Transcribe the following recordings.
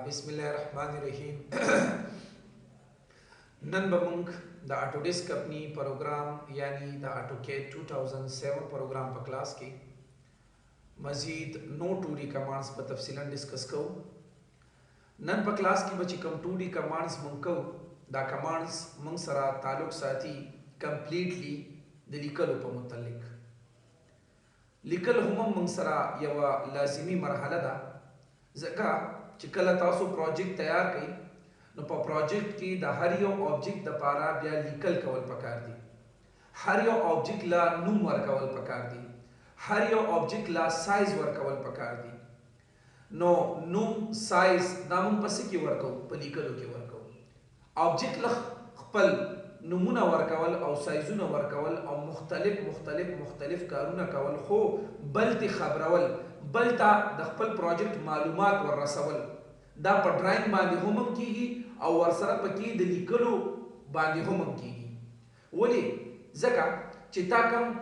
बिस्मिल्लाहिर्रहमानिर्रहीम नन बमुंग the Autodesk अपनी प्रोग्राम यानी द ऑटोकैड 2007 प्रोग्राम पर क्लास की मजीद नो 2D कमांड्स पर तफसीलन डिस्कस को नन पर क्लास की बची कम 2D कमांड्स मंग को द कमांड्स मंग सरा ताल्लुक साथी कंप्लीटली द लिकल पर मुतल्लिक लिकल हम मंग सरा यवा लाजिमी मरहला दा जका चिकला तासो प्रोजेक्ट तैयार कई नो पर प्रोजेक्ट की द हर यो ऑब्जेक्ट द पारा बिया लिकल कवल पकार दी हर यो ऑब्जेक्ट ला नूम वर कवल पकार दी हर यो ऑब्जेक्ट ला साइज वर कवल पकार दी नो नूम साइज नाम पसी की वर को पलिकलो की वर को ऑब्जेक्ट ला खपल नमूना वर कवल और साइजुना वर कवल और मुख्तलिफ कारुना कवल हो बल्ति खबरवल बल्ता द खपल प्रोजेक्ट मालूमात वर रसवल दा पर ड्राइंग बांधी होमम कीगी और वर्सरा पकी द लिकलो बांधी होमम कीगी वली जका चिताकम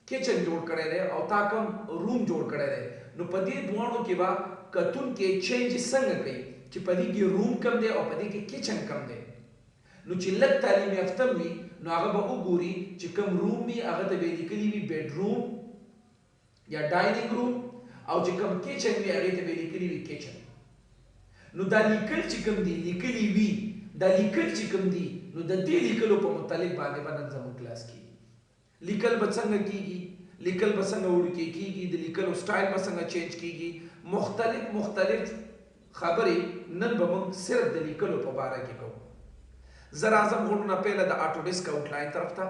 किचन जोड़ करे रहे और ताकम रूम जोड़ करे रहे नो पदी दुआणो के बा कतुन के चेंज संग कई कि पदी की रूम कम दे और पदी की किचन कम दे नो चिल्लक तालीम याफ्ता हुई नो आगे बा उगूरी चिकम रूम में आगे तो बेसिकली भी बेडरूम या डाइनिंग रूम और चिकम किचन में आगे तो बेसिकली भी किचन नो दा लिकल चिकम दी लिकली वी दा लिकल चिकम दी नो दा दी लिकलो पर मुतालिक बांधे बनन जमन क्लास की लिकल बसंग कीगी लिकल बसंग उड़ के कीगी द लिकल स्टाइल बसंग चेंज कीगी मुख्तलिफ खबरें नन बमंग सिर्फ द लिकलो पर बारा की को जरा आजम घुटना पहले द ऑटोडेस्क आउटलाइन तरफ था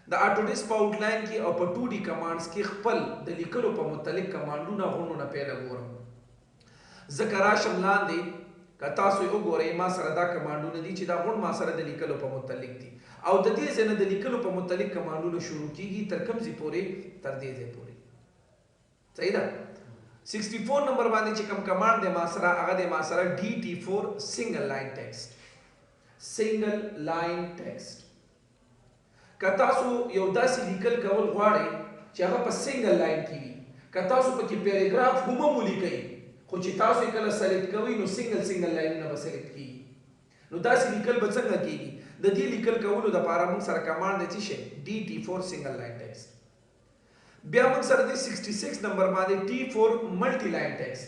द ऑटोडेस्क आउटलाइन की और 2D कमांड्स की खपल द लिकलो पर मुतालिक कमांडो ना घुटना पहले गोरम ज़करा शमलान दे कता सो यो गोरे मा सरदा कमांडो ने दी चिदा गुण मा सर द लिकलो पर मुतालिक थी और द दे से न द लिकलो पर मुतालिक कमांडो ने शुरू कीगी तरकम जी पूरे तर दे पूरे सही दा 64 नंबर बांधे चिकम कमांड दे मा सरा आगा दे मा सरा DT4 सिंगल लाइन टेक्स्ट कतासु यो दासी लिकल कवल गवाड़े चाहे पर सिंगल लाइन की भी कतासु पर की पैराग्राफ हुममुली कई खुद चितासु एकला सेलेक्ट कवी नो सिंगल लाइन ना सेलेक्ट की नो दासी लिकल बचंगा कीगी द दी लिकल कवल द पारा मंग सर कमांड देची शे DT4 सिंगल लाइन टेक्स्ट बिया मंग सर दे 66 नंबर मादे T4 मल्टी लाइन टेक्स्ट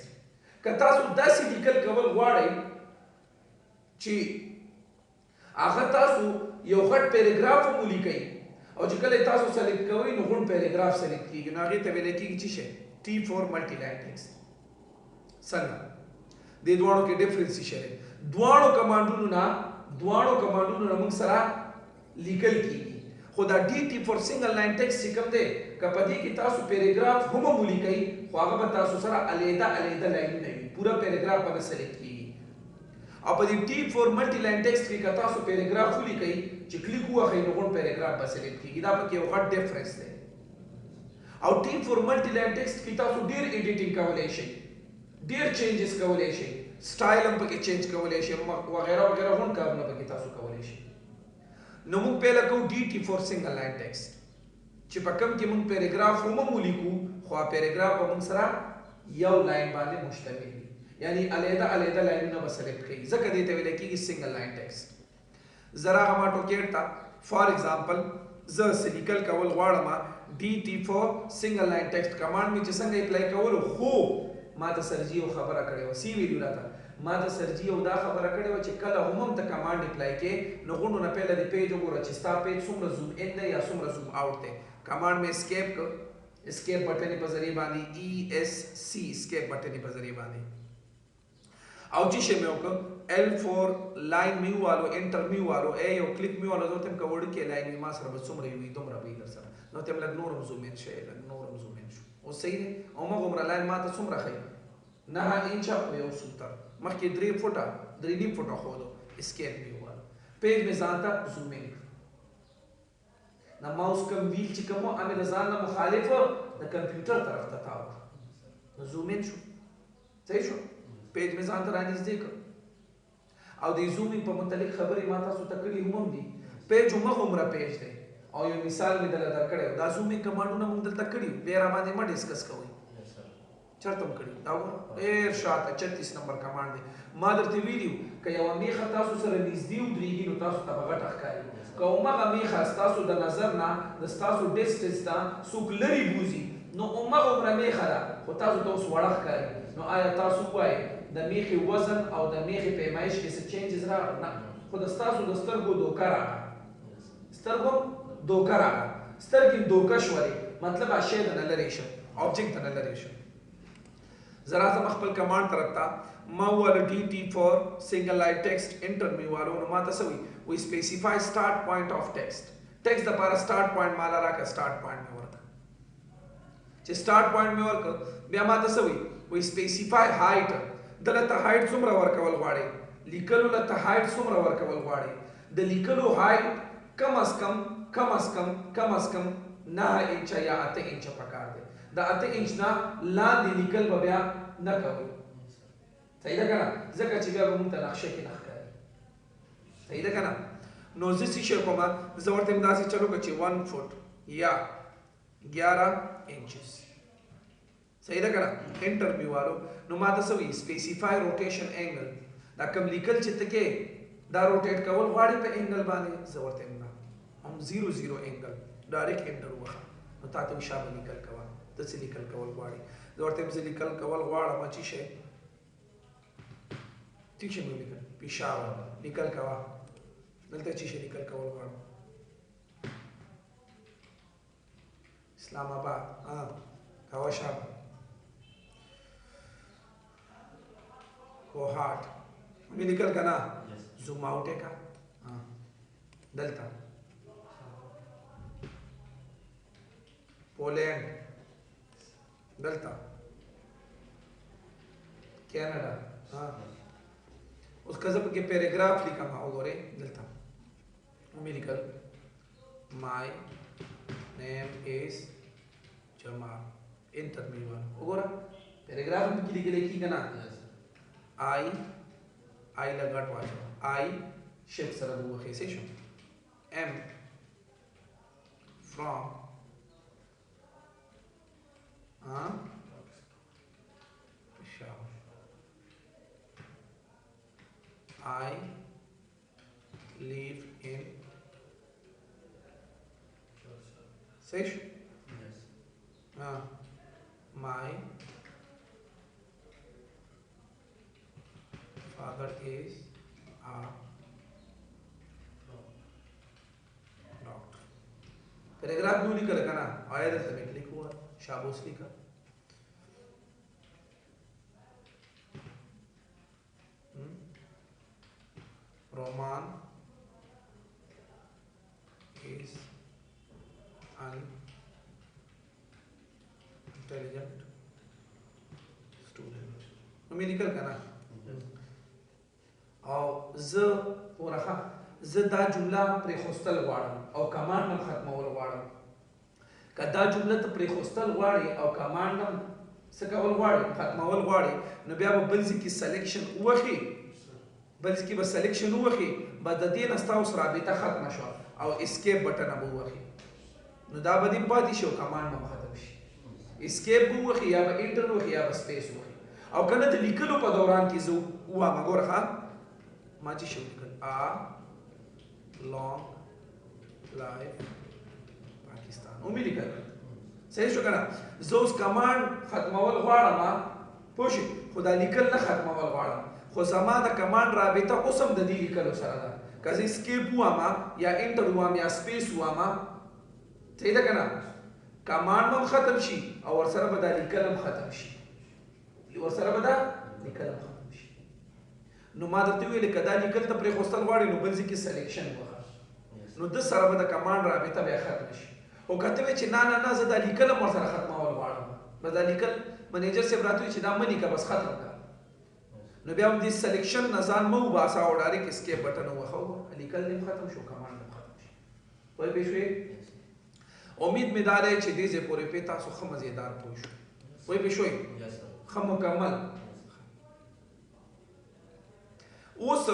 कतासु दासी लिकल कवल गवाड़े ची आखिर तासु यो गट पैराग्राफ मुली कई और जिकले तासु सेलेक्ट कवी नो गुण पैराग्राफ सेलेक्ट की नागे तवेले की चीशे T4 मल्टी लाइन टेक्स्ट संग दे दुआणो के डिफरेंशिएशन है दुआणो कमांडो ना मंग सरा लिकल की खुदा DT4 सिंगल लाइन टेक्स्ट सिकम दे कपदी की तासु पैराग्राफ हम मुली कई ख्वागा तासु सरा अलैदा लाइन नहीं पूरा पैराग्राफ पर सेलेक्ट की अब यदि T4 मल्टी लाइन टेक्स्ट की कथा सो पैराग्राफ फुली कई चिकली हुआ है नो कोन पैराग्राफ बस सेलेक्ट की इदा पर के व्हाट डिफरेंस है और T4 मल्टी लाइन टेक्स्ट की तासो देर एडिटिंग कवलेशन देर चेंजेस कवलेशन स्टाइल हम पर के चेंज कवलेशन वगैरह होन करना पर के तासो कवलेशन नो मुंग पहला को DT4 सिंगल लाइन टेक्स्ट चिपकम के मुंग पैराग्राफ हम मूली को ख्वा पैराग्राफ मुंग सरा यौ लाइन वाले मुश्तमिल यानी अलैदा लाइन ना बस सेलेक्ट की जक देते वेले की सिंगल लाइन टेक्स्ट जरा हम ऑटोकैड था फॉर एग्जांपल ज से निकल कवल वाड़मा DT4 single line text command में जसंग अप्लाई कवल हो माता सरजियो खबर करे व सी वीडियो लाता माता सरजियो दा खबर करे व चिकल हम त कमांड अप्लाई के नो गुण ना पहले दे पेज ओगो चिस्ता पेज सुमरा जूम इन दे या सुमरा जूम आउट दे कमांड में एस्केप बटन पर जरिए बांधी ESC एस्केप बटन पर जरिए बांधी औचिशे में ओको L4 लाइन में वालो एंटर में वालो ए यो क्लिक में वालो जोतम का वर्ड के लाइन में मासर बस सुमरे हुई तुमरा भी कर सर नो तम लग नोरम जूम इन शे लग नोरम जूम इन ओ सही ने ओमा गोमरा लाइन माता सुमरा खई ना हा इंचा यो सुतर मख के 3 फुटा खोलो एस्केप में वालो पेज में जाता जूम इन ना माउस कम व्हील चिकमो अमे रजान ना मुखालिफ द कंप्यूटर तरफ तताव जूम इन सही शो पेज में जान तरानी देख और दे जूमिंग पर मुतलिक खबरी माता सु तकड़ी हम दी पेज उमरा पेज दे और यो मिसाल में दला दर करे दा जूमिंग कमांडो ना मुंदल तकड़ी बेरा माने म डिस्कस कोई چرته م کړي دا وګوره ډېر شاته 36 نمبر کمانډ دی ما درته ویلي که یوه میخه تاسو سره نږدې ودرېږي نو تاسو ته به غټه ښکاري که همغه میخه ستاسو د نظر نه د ستاسو ډسټنس نه څوک لرې بوځي نو همغه عمره میخه ده خو تاسو ته اوس وړه ښکاري نو آیا تاسو ووایئ د میخې وزن او د میخې پیمایش کې څه چینجز راغله نه خو د ستاسو د سترګو دوکه راغله سترګو دوکه راغله سترګې دوکه شولې مطلب شی د نه لرې شه آبجیکټ د نه لرې شه زه راځم خپل کمانډ طرف ته ما وویل ډي ټي فور سنګل لاین ټیکسټ انټر مې وویلو نو ما ته څه وي سپیسیفای سټارټ پوینټ آف ټیکسټ ټیکسټ دپاره سټارټ پوینټ ماله راکړه سټارټ پوینټ مې ورکړه چې سټارټ پوینټ مې ورکړه بیا ما ته څه وي سپیسیفای هایټ دله ته هایټ څومره ورکول غواړئ لیکلو له ته هایټ څومره ورکول غواړئ د لیکلو هایټ کم از کم 9 انچه یا 8 انچه پکار دی د 8 انچ نه لاندې لیکل به بیا نه کوئ صحیح ده که نه ځکه چې بیا به موږ ته نقشه کې نه ښکاري صحیح ده که نه نو زه څه شی کومه زه ورته یم داسې چلو که چې 1 فوټ یا 11 انچز صحیح ده که نه انټر مې والو نو ما ته څه وایي سپیسیفای روټیشن انګل دا کوم لیکل چې ته کې دا روټیټ کول غواړي په انګل باندې زه ورته یم نه هم 0 انګل ډایرکټ انټر ووهه نو تا ته شابه لیکل کوه ته څه لیکل کول غواړي زه ورته یم زه لیکل کول غواړم چې شی ټیک شي مې لیکل پېښور لیکل کوه دلته چې شی لیکل کول غواړم اسلام آباد کوه شابه کوهاټ مې لیکل که نه زوم آوټ یې که دلته پولینډ دلته کینیډا اوس که زه پکې پیراګراف لیکم وګورئ دلته مې لیکل مای نیم از جمال انټر مې وګوره پیراګراف هم پکې لیکلی کېږي نه آی له ګټ واچو آی شیفت سره د وخېڅې شو ایم فرام Peshawar. I live in Sesh. Yes. My father is a doctor. Paragraph क्यों नहीं कर ना आया दस में क्लिक हुआ शाबाश लिखा Roman is an intelligent student. मैं निकल का ना और ज ورخه زه دا جمله پرې خوستل غواړم او کمانډ نم ختمول غواړم که دا جمله ته پرې خوستل غواړي او کمانډ نم څه کول غواړي ختمول غواړي نو بیا به بل ځای کې سلیکشن وخی بل ځای کې به سلیکشن وخی به د دې نه ستاسو رابطه ختمه شوه او اسکیپ بټن به ووخی نو دا به دې پاتې شي او کمانډ به ختم شي اسکیپ به ووخی یا به انټر ووخی یا به سپیس ووخی او که نه د لیکلو په دوران کې زه ووایم ګوره ښه ما چې شو لیکل long life Pakistan امید لیکل صحیح شو که نه زه اوس کمانډ ختمول غواړم پوه شئ خو دا لیکل نه ختمول غواړم خو زما د کمانډ رابطه اوس هم د دې لیکلو سره ده که زه اسکیپ ووایم یا انټر ووایم یا سپیس ووایم صحیح ده که نه کمانډ هم ختم شي او ورسره به دا لیکل هم ختم شي ورسره به دا لیکل هم ختم شي نو ما درته ویلې که دا لیکل ته پرېښوستل غواړې نو بل ځای کې سلیکشن وکړه نو ده سره به د کمانډ رابطه بیا ختمه شي خو که ته وایې چې نه زه دا لیکل هم ورسره ختمول غواړم بس دا لیکل منیجر صاحب راته وایي چې دا مه لیکه بس ختم کړه نو بیا هم دې سلیکشن نه ځان مه وباسه او ډایرکټ اسکیپ بټن ووهه لیکل دې هم ختم شو کمانډ هم ختم شي پوه پوه شوې امید مې دا دی چې دې ځای پورې پې تاسو ښه مزېدار پوه شو پوه پوه شوې ښه مکمل اوس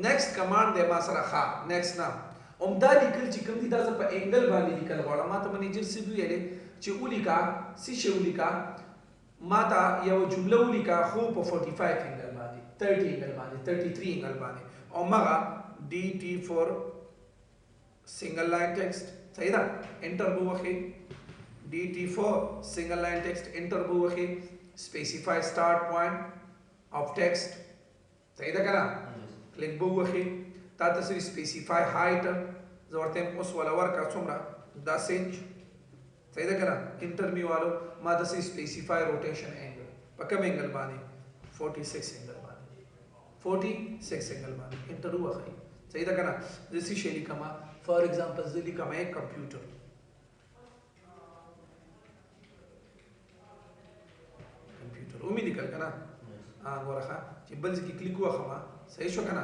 نیکسټ کمانډ دی ما سره ښه نیکسټ نه عمده لیکل چې کوم دي دا زه په انګل باندې لیکل غواړم ما ته منیجر صاحب ویلې چې ولیکه څه شی ولیکه ما ته یو جمله ولیکه خو په 45 انګل باندې 30 انګل باندې 33 انګل باندې او مغه ډي ټي فور سنگل لاین ټیکسټ صحیح ده انټر بو وخی ډي ټي فور سنگل لاین ټیکسټ انټر بو وخی specify start point of text صحیح ده کنه کلیک بو وخی تا ته specify height زورته اوس ولا ورکا څومره 10 انچ صحیح ده کنه انټر میوالو ما ته specify rotation angle په کوم انګل باندې 46 انګل باندې 46 انګل باندې انټر وخی صحیح ده کنه دسی شی لیکما فار ایگزامپل زه لیکم یک کمپیوټر امید کړه کنه ورخه چې بل ځکه کلیک وخما صحیح شو کنه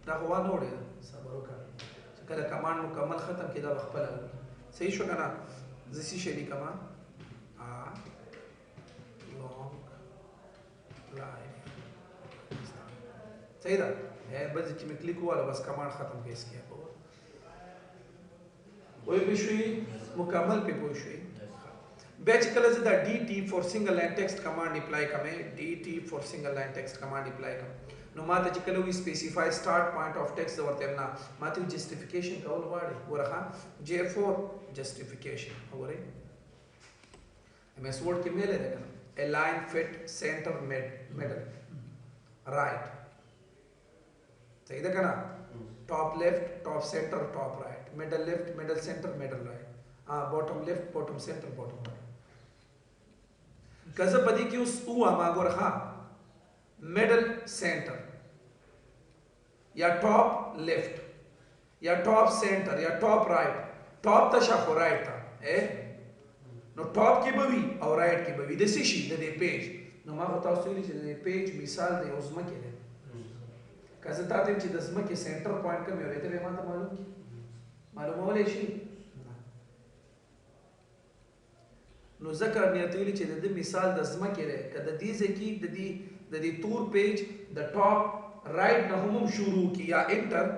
دا هو نه وړي صبر وکړه چې کله کمانډ مکمل ختم کړه خپل صحیح شو کنه زسی شلی کما لونگ لایف صحیح ده بل ځکه مې کلیک واله بس کمانډ ختم کړه اسکی وای په شوي مکمل په پوه شوي بیا چې کله زه دا ډي ټي فور سنگل لاین ټیکسټ کمانډ اپلای کوم ډي ټي فور سنگل لاین ټیکسټ کمانډ اپلای کوم نو ماته چې کله وی سپیسیفای سٹارټ پوینټ اف ټیکسټ ورته نه ماته جسټیفیکیشن کول غواړي ورخه J4 جسټیفیکیشن اوري MS Word کې مې لیدل align fit center middle right صحیح ده کنه top left top center top right middle left middle center middle right bottom left bottom center bottom right کزه پدې کې اوس او ما ګورخه middle center یا top left یا top center یا top right top ته شاخو right ته نو top کې بوي او right کې بوي د څه شي د دې پیج نو ما تاسو ویلي چې د پیج مثال د اوسمه کې ده کزه تاسو چې د اسمه کې سنټر پوینټ کوم یو ته ما ته معلومه شي نو ذکر مې ته ویلي چې د مثال د اسمه کې ده کله دې ځکه د دې تور پیج د ټاپ رائٹ نه هم شروع کی یا انټر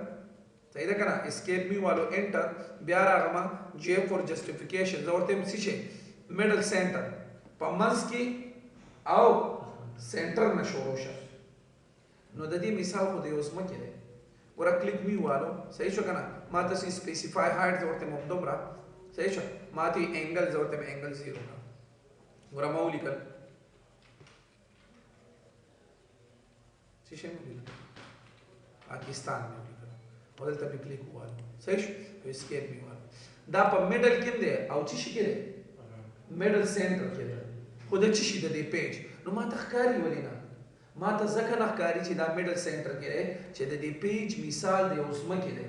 صحیح ده کنه اسکیپ می والو انټر بیا راغما J4 جسټیفیکیشن ضرورت هم شي میډل سنټر په منځ کې او سنټر نه شروع شه نو د دې مثال خو د اوسمه کې ده ورا کلیک می والو صحیح شو کنه ما ته سپیسیفای هایټ ضرورت هم دومره صحیح شو ما ته انګل ضرورت هم انګل 0 ورا مولیکل شیشه مې پاکستان مې ولیکل ولته په کلیک ووالو صحیح شو په اسکیپ مې ووالو دا په میډل کې دی او چې شي کې دی میډل سنټر کې دی خو د چې شي د دې پیج نو ما ته ښکاری ولینا ما ته ځکه نه ښکاری چې دا میډل سنټر کې دی چې د دې پیج مثال دی اوسمه کې دی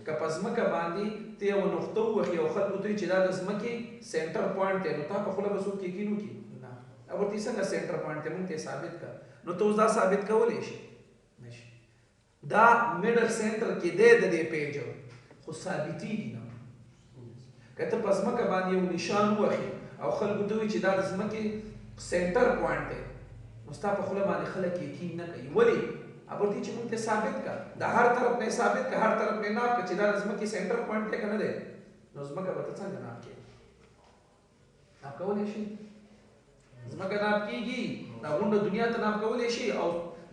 که په ځمکه باندې ته یو نقطه ووهي او خلکو ته چې دا د ځمکې سنټر پوینټ دی نو تا په خوله به څوک یقین وکړي نه او ورته څنګه سنټر پوینټ دی مونږ ته ثابت کړه نو ته دا ثابت کولی شي نشي دا میډل سنټر کې دی د دې پیج خو ثابتېږي نه که ته په ځمکه باندې یو نشان ووهي او خلکو ته وایي چې دا د ځمکې سنټر پوینټ دی نو ستا په خوله باندې خلک یقین نه کوي ولې ورته چې مونږ ته ثابت کړه د هر طرف نه ثابت کړه هر طرف نه ناپ کړه چې دا د ځمکې سنټر پوینټ دی که نه دی نو ځمکه به ته څنګه ناپ کړې ناپ کولی شي ځمکه ناپ کېږي دا غونډه دنیا ته ناپ کولی شي او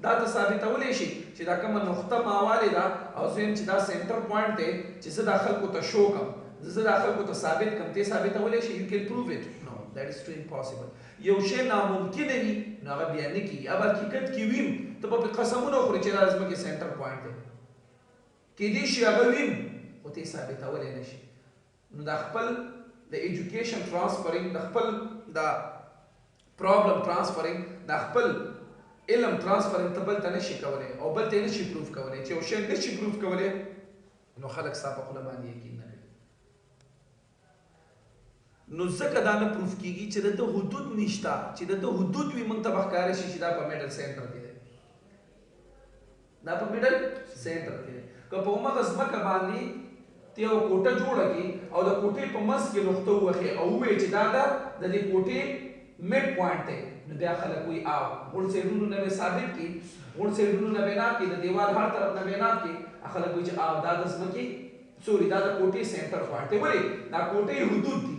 دا ته ثابتولی شي چې دا کومه نقطه ماوالې ده او دویم چې دا سنټر پوینټ دی چې زه دا خلکو ته شو کړم زه دا خلکو ته ثابت کړم ته ثابتولی شي یو کین پروف اټ نو دیټ از ټو امپاسبل یو شی ناممکنه وي نو هغه بیا نه کېږي اب حقیقت کې ویم ته به قسمونه وخورې چې دا زموږ سنټر پوینټ دی کېدای شي هغه ویم خو ته ثابتولی نه شي نو دا خپل د ایجوکیشن ټرانسفرینګ د خپل د پرابلم ټرانسفرینګ د خپل علم ټرانسفرینګ ته بل ته نشي کولی او بل ته نشي پروف کولی چې یو شی نشي پروف کولی نو خلک ستا په خوله باندې یقین نه کوي نو ځکه دا نه پروف کېږي چې د ده حدود نشته چې د ده حدود وي موږ ته به ښکاره شي چې دا په میډل سنټر کې دی دا په میډل سنټر کې دی که په همغه ځمکه باندې ته یو کوټه جوړه کړي او د کوټې په منځ کې نقطه ووهې او ووایې چې دا د دې کوټې میډ پوینټ دی نو بیا خلک وایي او غوړ سایډونو نه به ثابت کړي غوړ سایډونو نه به ناپ کړي د دیوال هر طرف نه به ناپ کړي خلک وایي چې او دا د ځمکې سوري دا د کوټې سنټر پوینټ دی ولې دا کوټې حدود دي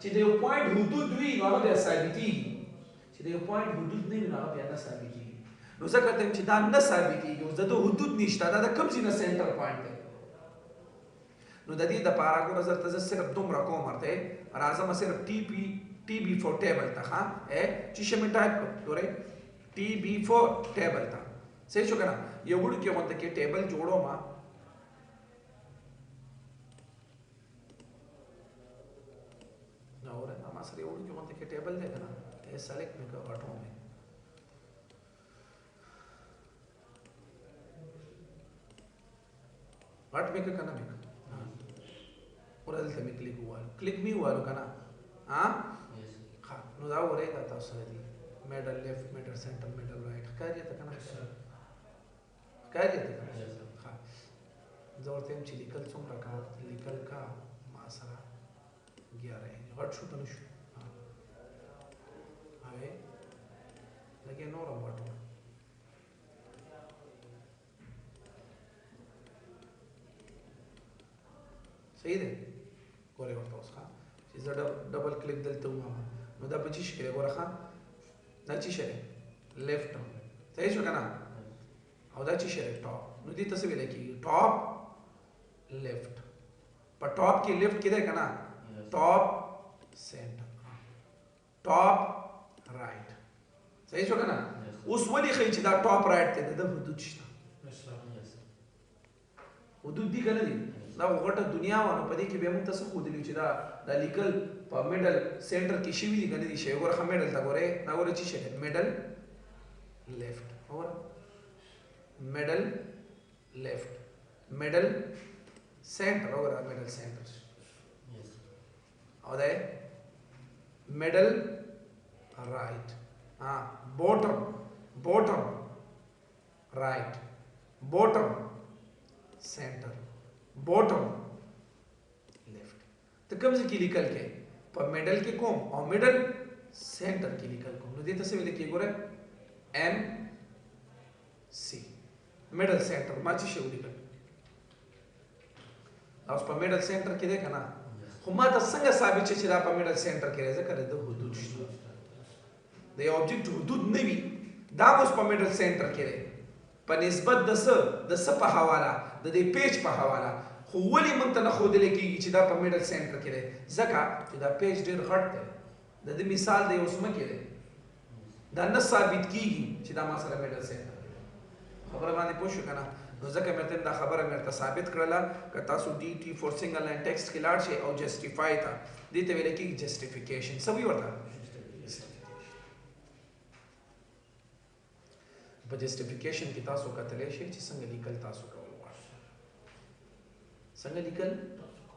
چې د یو پوینټ حدود وي نو هغه بیا ثابتېږي چې د یو پوینټ حدود نه وي نو هغه بیا نه ثابتېږي. نو زه کته چې دا نه ثابتېږي اوس د حدود نشته دا د کوم ځای نه سنټر پوینټ دی. نو د دې دپاره ګوره زه صرف دومره کوم ورته راځم صرف ټي بي فور ټیبل ته ښه چې شه مې ټایپ کړو ګورئ ټي بي فور ټیبل ته صحیح شو که نه. یو وړوکی غونته کې ټیبل جوړوم نو اوره ما سره یو وړوکی غونته کې ټیبل دی که نه سلیکټ مې کړه غټو مې غټ مې کړه که نه مې کړه اوره دلته مې کلیک ووالو کلیک مې ووالو که نه نو دا وره دا تاسو سره دي میډل لیفت میډل سنټر میډل رائټ ښکاري ته که نه ښکاري ته که نه ښه زه ورته یم چې لیکل څومره کا لیکل کا ما سره 11 انچ غټ شو که نه شو هغې لږ یې نور هم غټ وړه صحیح دی ګورئ ورته اوس ښه چې زه ډبل کلیک دلته وواهم نو دا په چی شي کې ګوره ښه دا چی شي دی لیفټ صحیح شو که نه او دا چی شي دی ټاپ نو دې ته څه ویلی کېږي ټاپ لیفټ په ټاپ کې لیفټ کې دی که نه ټاپ سینټر ټاپ رائټ صحیح شو که نه اوس ولې ښایي چې دا ټاپ رائټ دی د ده حدود شته حدود دي که نه دي دا غټه دنیا وه نو په دې کې بیا موږ ته څه ښودلي چې دا لیکل په میډل سینټر کې شوي دي که نه دي شوي ګوره ښه میډل ته ګورئ دا ګوره چې شی دی میډل لیفټ وګوره میډل لیفټ میډل سینټر وګوره میډل سینټر او دی میډل رائټ بوټم رائټ بوټم سینټر بوټم لیفټ ته کوم ځای کې لیکل کې په میډل کې کوم او میډل سینټر کې لیکل کوم نو دې ته څه ویل کېږي ګوره ایم سی میډل سینټر ما چې شی ولیکل اوس په میډل سینټر کې دی که نه خو ما ته څنګه ثابت شي چې دا په میډل سینټر کې دی ځکه د حدود شته د یو آبجیکټ حدود نه وي دا اوس په میډل سینټر کې دی په نسبت د څه په حواله د دې پیج په حواله خو ولې موږ ته نه ښودلی کېږي چې دا په میډل سینټر کې دی ځکه چې دا پیج ډېر غټ دی د دې مثال د یو ځمکې دی دا نه ثابت کېږي چې دا ما سره میډل سینټر کې دی خبره باندې پوه شو که نه نو ځکه مې ورته دا خبره مې ورته ثابت کړله که تاسو ډي ټي فور سنګل لاین ټیکسټ کې لاړ شئ او جسټیفای ته دې ته ویلی کېږي جسټیفیکیشن څه وایي ورته په جسټیفیکیشن کې تاسو کتلی شئ چې څنګه لیکل تاسو کول غواړئ څنګه لیکل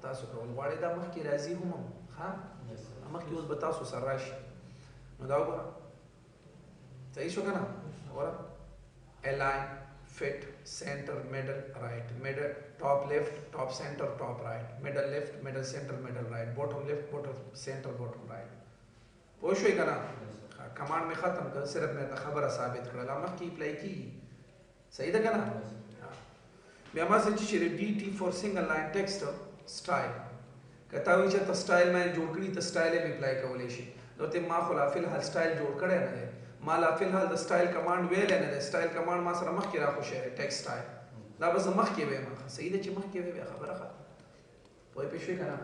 تاسو کول غواړئ دا مخکې راځي هم ښه مخکې اوس به تاسو سره راشي نو دا وګوره صحیح شو که نه وګوره الاین فٹ سینټر میډل رائټ میډل ټاپ لیفټ ټاپ سینټر ټاپ رائټ میډل لیفټ میډل سینټر میډل رائټ بوټم لیفټ بوټم سینټر بوټم رائټ پوه شوئ که نه کمانډ مې ختم کړ صرف مې ته خبره ثابت کړله مخکې اپلای کېږي صحیح ده که نه بیا ما سره چې ډي ټي فور سنګل لاین ټیکسټ سټایل که تا وایي چې ته سټایل مې جوړ کړي ته سټایل یې اپلای کولی شي نو ته ما خو لا فلحال سټایل جوړ کړی نه دی ما لا فلحال د سټایل کمانډ ویلی نه دی سټایل کمانډ ما سره مخکې راخوشی دی ټیکسټ سټایل دا به زه مخکې ویم صحیح ده چې مخکې وی بیا خبره ختمه پوه پوه شوې که نه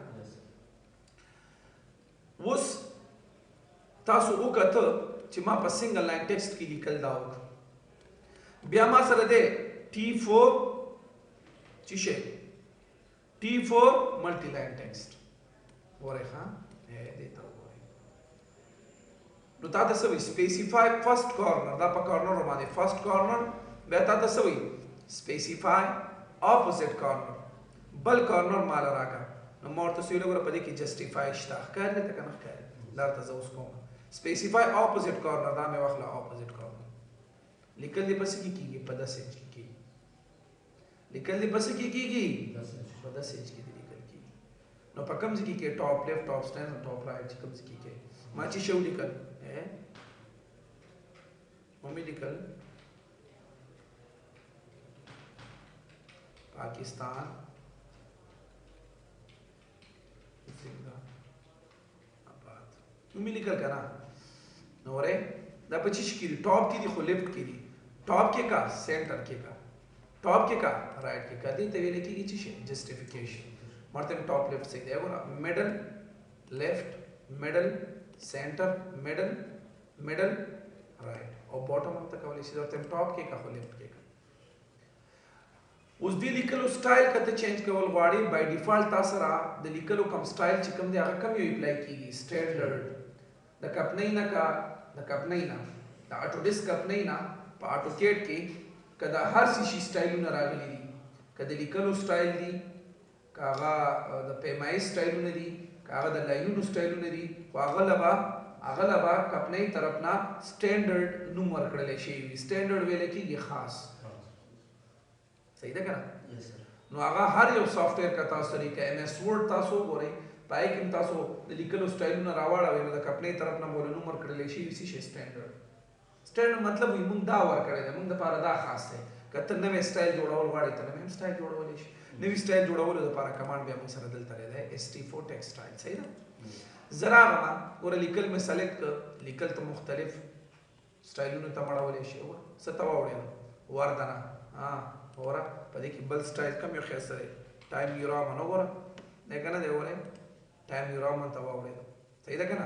اوس تاسو وکته چې ما په سنګل لاین ټیکسټ کې لیکل دا وکړه بیا ما سره دی ټي فور چې شی ټي فور ملټي لاین ټیکسټ ګورئ ښه دې ته وګورئ نو تا ته څه وایي سپیسیفای فرسټ کارنر دا په کارنرو باندې فرسټ کارنر بیا تا ته څه وایي سپیسیفای اپوزیټ کارنر بل کارنر ماله راکړه نو ما ورته څه ویلي ګوره په دې کې جسټیفای شته ښکاري درته که نه ښکاري دا ورته زه اوس کوم سپیسیفای اپوزیټ کارنر دا مې واخله اپوزیټ کارنر لیکل دې په څه کې کېږي په 10 انچ کې کېږي لیکل دې په څه کې کېږي په 10 انچ کې دې لیکل کېږي نو په کوم ځای کې ټاپ لیفټ ټاپ سټینډ ټاپ رائټ چې کوم ځای کې ما چې شو لیکل مې لیکل पाकिस्तान जिंदाबाद मिली कर करा नोरे دا په چی کې دي ټاپ کې دي خو لیفت کې دي ټاپ کې کا سنټر کې کا ټاپ کې کا رائټ کې کا دي ته ویل کېږي چې شي جسټیفیکیشن مرته ټاپ لیفٹ سے دی وګوره میډل لیفٹ میډل سنټر میډل میډل رائټ او باټم هم ته کولای شي ورته ټاپ کې کا خو لیفٹ کې کا اوس دی لیکلو سټایل کته چینج کول غواړي بای ډیفالت تاسو را د لیکلو کم سټایل چې کوم دی هغه کم یو اپلای کیږي سټانډرډ د کپنینا د اټو ډیسک کپنینا په اټوکیټ کې کدا هر شي سټایلونه راغلي دي کدا لیکلو سټایل دي کاغه د پیمای سټایلونه دي کاغه د لاینونو سټایلونه دي خو هغه لبا کپنی طرفنا سټانډرډ نوم ورکړل شي سټانډرډ ویل کېږي خاص صحیح ده کنه نو هغه هر یو سافټ ویر کا تاسو طریقه ایم ایس ورډ تاسو ګورئ پای کې تاسو د لیکلو سټایلونه راوړل نو د کپنی طرفنا مول نوم ورکړل شي شي سټانډرډ سټانډرډ مطلب وي موږ دا ورکړل موږ د لپاره دا خاص دی کته نوې سټایل جوړول غواړئ ته نوې سټایل جوړول شي نوې سټایل جوړول لپاره کمانډ بیا موږ سره دلته لري st4 ټیکسټ سټایل صحیح ده زرا ما ور لیکل می سلیکټ لیکل ته مختلف سټایلونه ته مړول شي او ستوا وړي وردانه ها اورا پدې کې بل سټایل کم یو خاص دی ټایم یورا منو ور نه کنه دی وره ټایم یورا من توا وړي صحیح ده کنه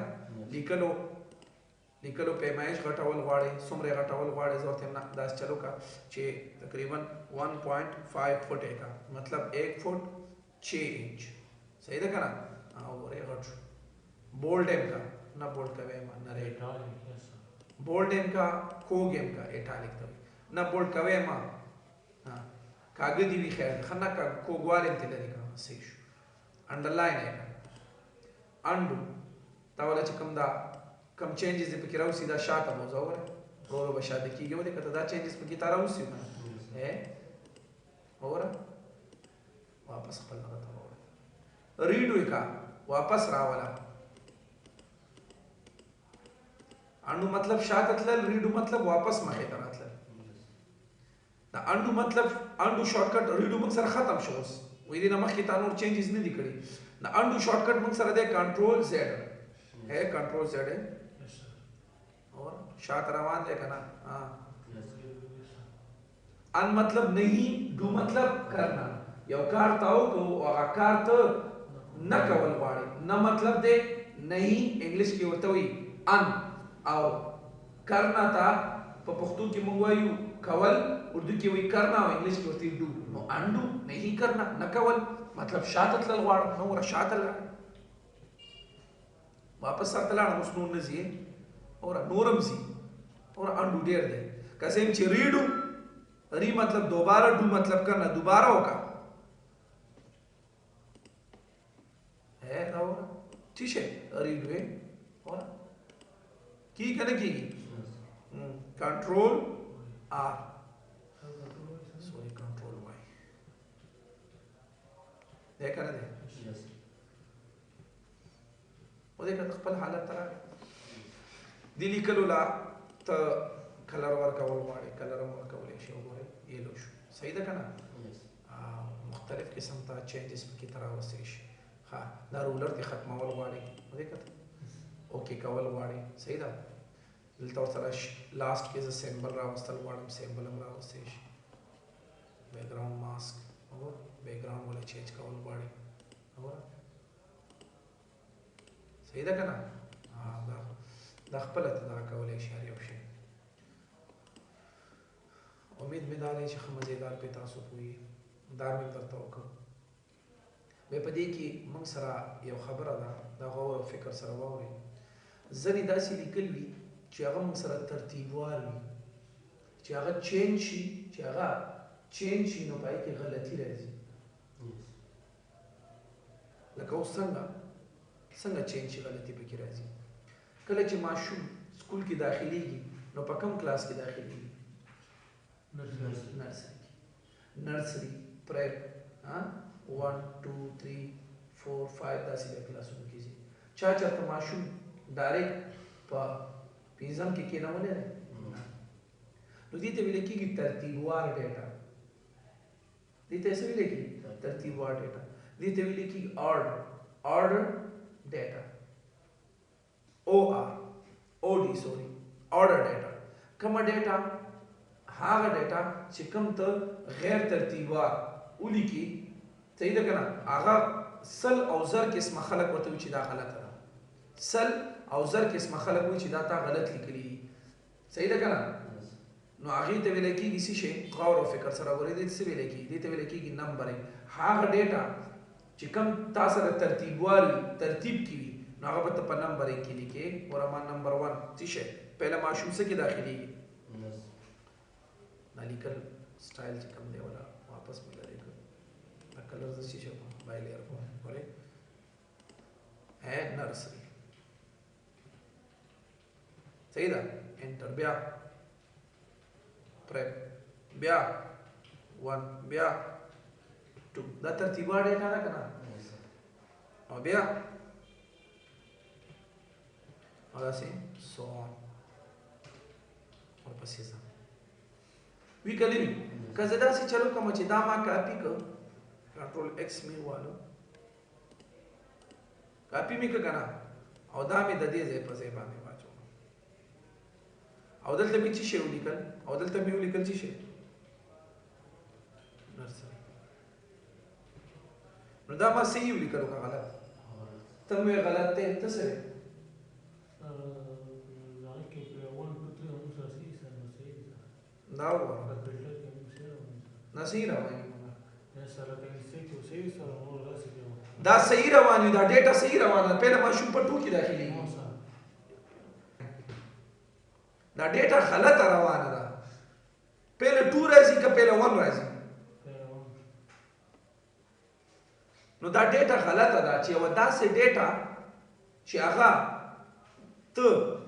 لیکلو پیمایش غټول غواړي څومره غټول غواړي ضرورت نه داس چلو کا چې تقریبا 1.5 فٹ کا مطلب 1 فٹ 6 انچ صحیح ده کنه او ورې غټ bold M का ना बोल्ड का वेमा ना rate bold M का कोग एम का इटालिक तो ना बोल्ड का वेमा हां कागदी भी खैर खन्ना का कोगवाल एम तेले का सेश अंडरलाइन है अंडू तावला च कम चेंजेस पे किराउ सीधा शाट अब हो जाओगे रोलो बशाद की यो दे कदा चेंजेस पे की तारा उसी में है और वापस खपल ना था रीड का वापस रावला अंडू मतलब शाततल रीडू मतलब वापस मखे तरतल دا अंडू मतलब अंडू शॉर्टकट रीडू मग सर खत्म शोस वही दिन मख की तानोर चेंजेस नहीं दिखड़ी ना undo shortcut mug sir they control Z है कंट्रोल Z है और शात रवान दे कना हां अन मतलब नहीं डू मतलब करना यो कारताओ को आकार तो न कवल वाड़ी न मतलब दे नहीं इंग्लिश की होता हुई अन او کرنا تا په پښتو کې موږ وایو کول اردو کې وایي کرنا او انګلیش کې ورته ډو نو انډو نه کرنا نه کول مطلب شاته تل غواړم نو ور شاته واپس سره لاړ اوس نو نزي اور نورم زی اور انډو ډیر دی کسیم چې ریډو ری مطلب دوباره ډو مطلب کرنا دوباره وکا ہے دا اور ٹھیک ہے ریډو ہے اور की करने की control R sorry control Y देख कर दे वो देख खपल हालत तरह दिली कलुला त कलर वर का कलर वर का बोले शो बोले ये लो सही था ना मुख्तलिफ किस्म था चेंजेस की तरह वसेश हाँ ना रूलर के खत्म वर वाले वो देख ओके कवल वाड़ी सही था दलता सर लास्ट के सिंबल रावस्तल वाड़म सिंबल रावस्तेश बैकग्राउंड मास्क और बैकग्राउंड वाले चेंज कवल वाड़ी और सही था ना हाँ दखपल दा कवल इशारे ऑप्शन उम्मीद में दाले शख मजेदार पे तासुफ हुई दार में करता होगा मैं पदी की मंग सरा यो खबर अदा दा गौर और फिक्र सरा वावरी زنی داسې لیکل وي چې هغه موږ سره ترتیبوار وي چې هغه چینج شي نو پای کې غلطي راځي لکه اوس څنګه چینج شي غلطي پکې راځي کله چې ماشوم سکول کې داخليږي نو په کوم کلاس کې داخليږي نرسري پریپ ها 1 2 3 4 5 داسې کلاسونه کې چا ماشوم डायरेक्ट पिज्म के ना बोले तो दीते भी लिखी कि तरतीबवार डेटा दीते ऐसे भी लिखी तरतीबवार डेटा दीते भी लिखी order data OR OD sorry order ډیټا. کومه ډیټا؟ هغه ډیټا چې کوم ته غیر ترتیبوار ولیکي، صحیح ده کنه؟ هغه سل او زر قسمه خلک ورته وي چې دا غلطه ده. سل او زر قسمه خلک وي چې دا تا غلط لیکلي دي. صحیح ده کنه؟ نو هغې ته ویل کېږي څه شی؟ غور او فکر سره وګورئ دې ته څه ویل کېږي؟ دې ته ویل کېږي نمبرینګ. هغه ډیټا چې کوم تا سره ترتیبوار وي، ترتیب کې وي، نو هغه به ته په نمبرینګ کې لیکې. ورما نمبر 1 څه شی؟ پهله ماشوم څه کې داخلېږي؟ دا لیکل سټایل چې کوم دی ولا واپس مې لرې کړ. دا کلر زه څه شی کوم بایلیر کوم ګورئ نرسري. صحیح ده؟ انټر. بیا پریپ، بیا 1، بیا 2. دا ترتیبوار ډیټا ده که نه؟ او بیا او داسې سو آن ورپسې ځه. وي که نه وي؟ که زه داسې چلو کوم چې دا ما کاپي کړ، کنټرول ایکس مې ووالو، کاپي مې کړ که نه، او دا مې د دې ځای په ځای باندې واچوم، او دلته مې څه شی ولیکل؟ او دلته مې ولیکل څه شی؟ نرسري. نو دا ما صحیح ولیکلو که غلط؟ ته مې غلط دی، ته څه دی؟ دا وګوره دا صحیح روان وي، دا صحیح روان وي، دا ډیټا صحیح روانه ده. پهله ماشوم په 2 کې داخلېږي، دا ډیټا غلطه روانه ده. پهله 2 راځي که پهله 1 راځي؟ نو دا ډیټا غلطه ده. چې یوه داسې ډیټا چې هغه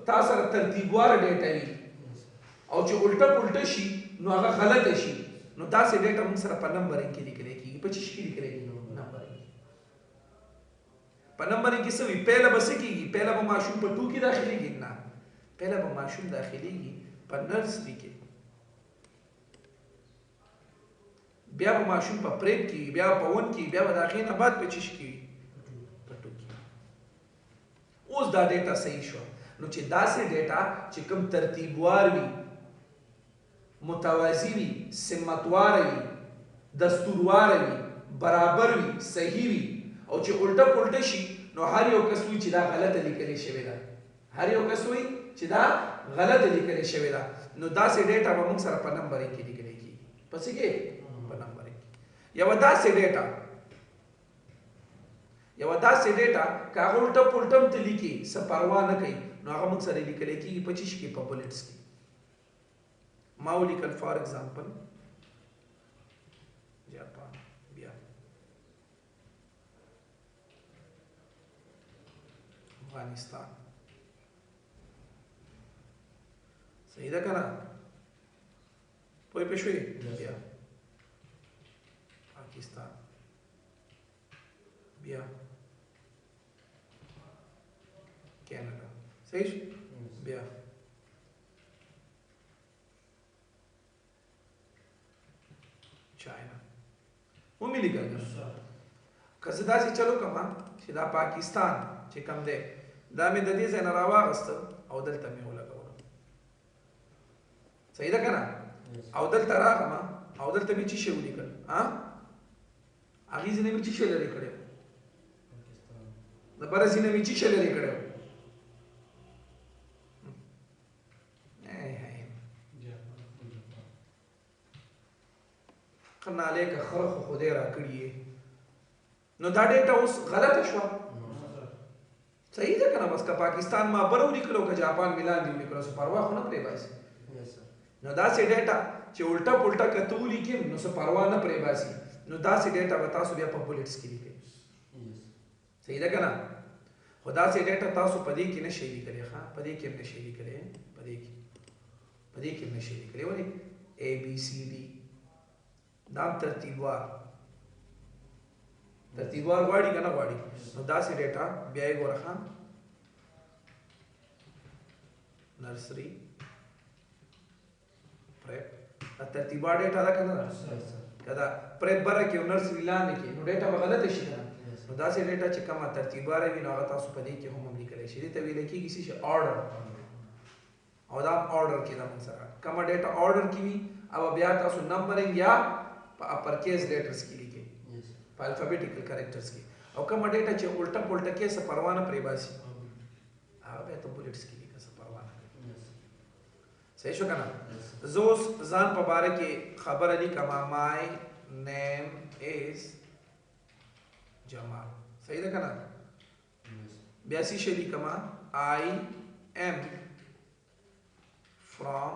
تا سره ترتیبوار ډیټا وي او چې الټه پلټه شي نو هغه غلطه شي، نو داسې ډیټا موږ سره په نمبرینګ کې لیکلی کېږي. په څه شي کې لیکلی کېږي؟ نمبرینګ. په نمبرینګ کې څه وي؟ پهله به څه کېږي؟ پهله به ماشوم په 2 کې داخلېږي؟ نه، پهله به ماشوم داخلېږي په نرسري کې، بیا به ماشوم په پریپ کې، بیا په 1 کې، بیا به د هغې نه بعد په څه شي کې وي؟ په 2 کې. اوس دا ډیټا صحیح شوه. نو چې داسې ډیټا چې کوم ترتیبوار وي، متوازی وي، سمتوار وي، دستوروار وي، برابر وي، صحیح وي، او چې الټه پلټه شي نو هر یو کس وي چې دا غلطه لیکلې شوې ده، هر یو کس وي چې دا غلطه لیکلې شوې ده. نو داسې ډیټا به موږ سره په نمبرینګ کې لیکلی کېږي. په څه کې؟ په نمبرینګ کې. یوه داسې ډیټا که هغه الټه پلټه هم ته لیکي، څه پروا نه کوي، نو هغه موږ سره لیکلی کېږي په څه شي کې؟ په بلټس کې. ما ولیکل فار ایگزامپل جاپان، بیا افغانستان. صحیح ده که نه؟ پوه پې شوې؟ بیا پاکستان، بیا کینیډا. صحیح شو؟ بیا چاینا. ومې لیکل که که زه داسې چلو کوم چې دا پاکستان چې کوم دی دا مې د دې ځای نه راواغسته او دلته مې ولګولو. صحیح ده که نه؟ او دلته راغلم او دلته مې څه شی ولیکل؟ هغې ځینې مې څه شی لرې کړی و، د بره ځینې مې څه شی لرې کړی و. خنالی که خره خو خدای را کړي یې. نو دا ډیټا اوس غلطه شوه. صحیح ده که نه؟ بس که پاکستان ما بره ولیکلو که جاپان مې لاندې ولیکلو څه پروا خو نه پرې باسي. نو داسې ډیټا چې الټه پلټه که ته ولیکې نو څه پروا نه پرې باسي. نو داسې ډیټا به تاسو بیا په بلټس کې لیکئ. صحیح ده که نه؟ خو داسې ډیټا تاسو په دې کې نه شئ لیکلی. ښه، په دې کې هم نه شئ لیکلی، په دې کې هم نه شئ لیکلی. ولې؟ ABCD دا ترتیبوار غواړي که نه غواړي؟ نو داسې ډیټا بیا یې ګوره. ښه، نرسري، پریپ، دا ترتیبوار ډیټا ده که نه ده؟ که دا پریپ بره کې او نرسري لاندې کې، نو ډیټا به غلطه شي که نه؟ نو داسې ډیټا چې کومه ترتیبواره وي نو هغه تاسو په دې کې هم لیکلی شي. دې ته ویلی کېږي څه شي؟ آرډر. او دا آرډر کې دا موږ سره کومه ډیټا آرډر کې وي او بیا تاسو نمبرینګ یا په اپر کیس لیټرز کې لیکئ په الفابیټیکل کریکټرز کې او کومه ډیټا چې الټا پلټه کې څه پروا نه پرې باسي هغه بیا ته بولټس کې لیکه څه پروا نه صحیح شو کنه زوس ځان په باره کې خبره لیکما مای نیم از جمال صحیح ده کنه بیا سی شی لیکما I am from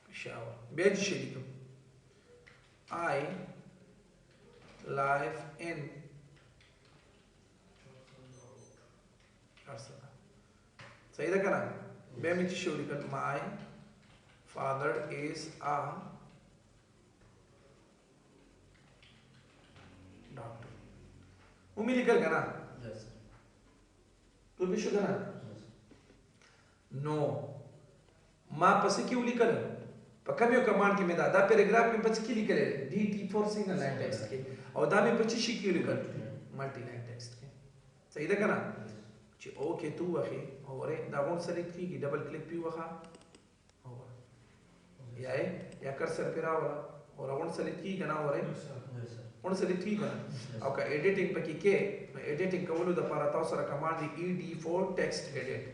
Peshawar بیا چې شی لیکم I live in صحیح ده کنه بیا مې چې شی لیکل my father is a doctor ومې لیکل کنه تو به شو کنه نو ما پس کې ولیکل په کوم یو کمانډ کې مې دا پیراګراف مې پس کې لیکل ډي ټي فور سنگل لاین ټیکسټ کې او دا مې پچې شي کې لیکل ملټي لاین ټیکسټ کې صحیح ده کنه چې اوکې تو واخې اوره دا غون سلیکټ کیږي ډبل کلیک پی وخا او یا کرسر پیرا ولا اور غون سلیکټ کیږي کنه اوره غون سلیکټ کیږي او کا ایډیټینګ پکې کې ایډیټینګ کولو د لپاره تاسو سره کمانډ دی ED4 ټیکسټ ایډیټ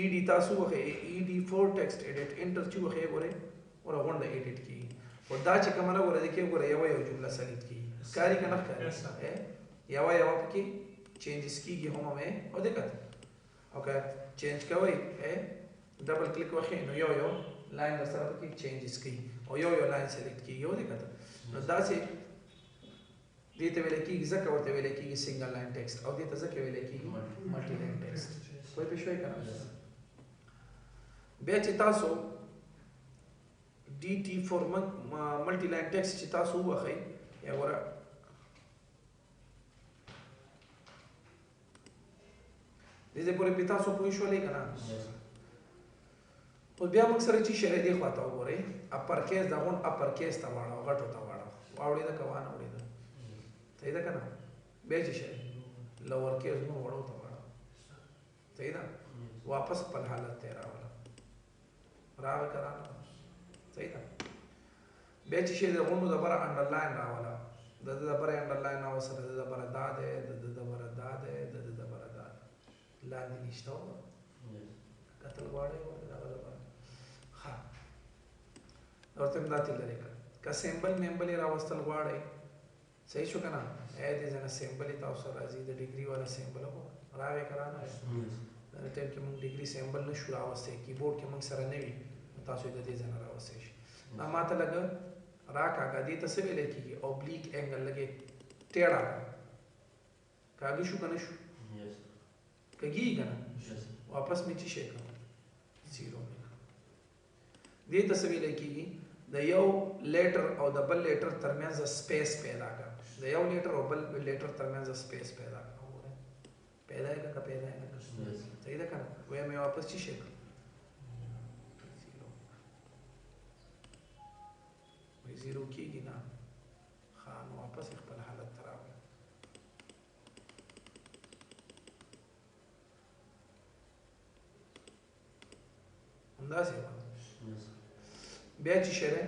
ED تاسو وخه ED4 ټیکسټ ایډیټ انټر چې وخه غوره اور غون د ایډیټ کی او دا چې کومه غوره د کې غوره یو جمله سلیکټ کی کاری کنه کاری یو پکې چینجز کیږي هم مې او دقت اوکے چینج کوي ډبل کلیک وخه نو یو لاین سره پکې چینجز کی او یو لاین سلیکټ کی یو دقت نو دا چې دې ته ویل کېږي ځکه ورته ویل کېږي سنگل لاین ټیکسټ او دې ته ځکه ویل کېږي ملټي لاین ټیکسټ کوئی پېښ وای کنه بیا چې تاسو DT فورمټ ملټي لاین ټیکسټ چې تاسو واخی یا ورا دې پورې په تاسو پوه شولې کنه په بیا موږ سره چې شری دی خواته وګورئ اپر کیس دا غون اپر کیس ته واړو غټو ته واړو واوړې دا کوانه وړې دا صحیح ده کنه به چې شي لوور کیس نو وړو ته واړو صحیح ده واپس په حالت ته راوړل صحیح ده به چې شي دا غونو د بره انډرلاین راوړل د بره انډرلاین او سره د بره دا ده د بره دا ده د بره دا لاندې نشته قتل غواړي دا بره ها ورته دا تل لري کا سیمبل ممبل راوستل غواړي صحیح شو کنه دې ځنه سیمبل تاسو راځي د ډیګري والا سیمبل هو راوي کرانه دا ټیم کې موږ ډیګري سیمبل نشو راوستي کیبورډ کې موږ سره نه وي تاسو دې ځنه راوستي شي ما ماته لګ راکاګه دې ته څه ویل کېږي اوبلیک انګل لګي ټیړه کاږي شو کنه شو کږي کنه واپس می چی شي کوم زیرو دې ته څه ویل کېږي د یو لیټر او د بل لیټر ترمنځ سپیس پیدا کړه د یو لیټر او بل لیټر ترمنځ سپیس پیدا کړه پیدا یې صحیح ده کنه وای مې واپس چی شي زیرو کېږي نه ښه نو واپس خپل حالت ته راوړه همداسې بیا چې شری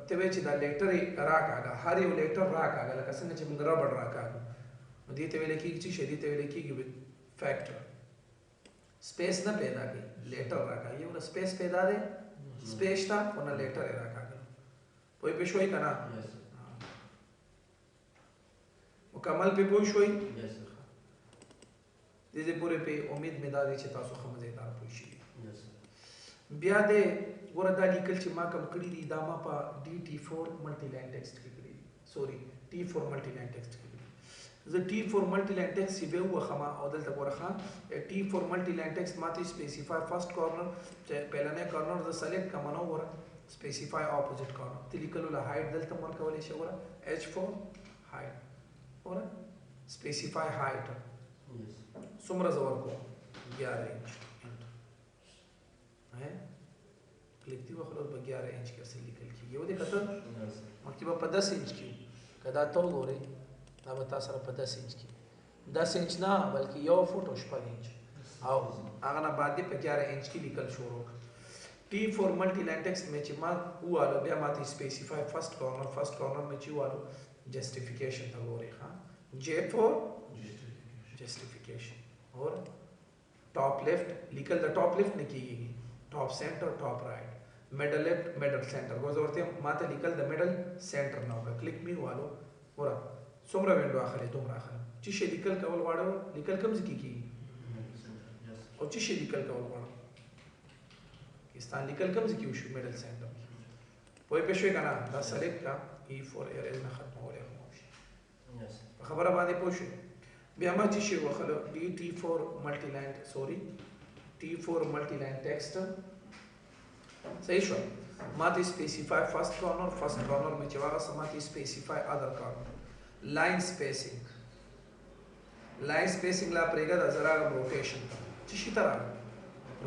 ته وایې چې دا لیټر یې راکاږه هر یو لیټر راکاږه لکه څنګه چې موږ ربړ راکاږو نو دې ته ویل کېږي چې دې ته ویل کېږي فیکټر سپیس نه پیدا کوي لیټر راکاږي یو سپیس پیدا دی سپیس تا او نه لیټر یې راکاږي پوی پہ شوئی کنا مکمل پہ پوی شوئی دیدے پورے پہ امید میداری چھ تاسو خمزیدار پوی شوئی بیا دے گورا دا لیکل چھ ما کم کری دی داما پا DT4 ملٹی لائن ٹیکسٹ کی کری سوری T4 ملٹی لائن ٹیکسٹ کی کری زه T4 ملٹی لائن ٹیکسٹ سی بے ہوا خما او دلتا گورا خان T4 ملٹی لائن ٹیکسٹ ماتی سپیسیفائی فرسٹ کارنر پہلنے کارنر زه سلیکٹ کمانو گورا specify opposite corner تلیکلو لا height دلته مرکولې شي ورا H4 height ورا specify height څومره زور کو 11 انچ ہے کلیک دی وخت په 11 انچ کې څه لیکل کیږي یو دې کتل مکتوب په 10 انچ کې کدا ته وګورئ دا به تاسو سره په 10 انچ کې 10 انچ نه بلکې یو فوټ او 8 انچ او هغه نه بعد په 11 انچ کې لیکل شروع T for multi line text में ची मा वालो बया माती स्पेसिफाई फर्स्ट कॉर्नर में ची वालो जस्टिफिकेशन था वो रे हाँ जे फॉर जस्टिफिकेशन और टॉप लेफ्ट लिखल द टॉप लेफ्ट ने की top centre top right middle left middle centre goes औरते माते लिखल द मिडल सेंटर ना होगा क्लिक मी वालो और सोमरा विंडो आखिर तुम आखिर चीशे लिखल कवल वाड़ो लिखल कम से की और चीशे लिखल कवल वाड़ो استان لیکل کوم ځکه وشو میډل سنټر پوه پښوی کنه دا سلیکټ کا ای فور ارز نه ختمولې مو شي خبره باندې پوه شو بیا ما چې شی وخله D T for multi line sorry T for multi line text صحیح شو ماته specify first corner में چې واغه سماته specify other corner line spacing ला परेगा द जरा रोटेशन چې شي तरह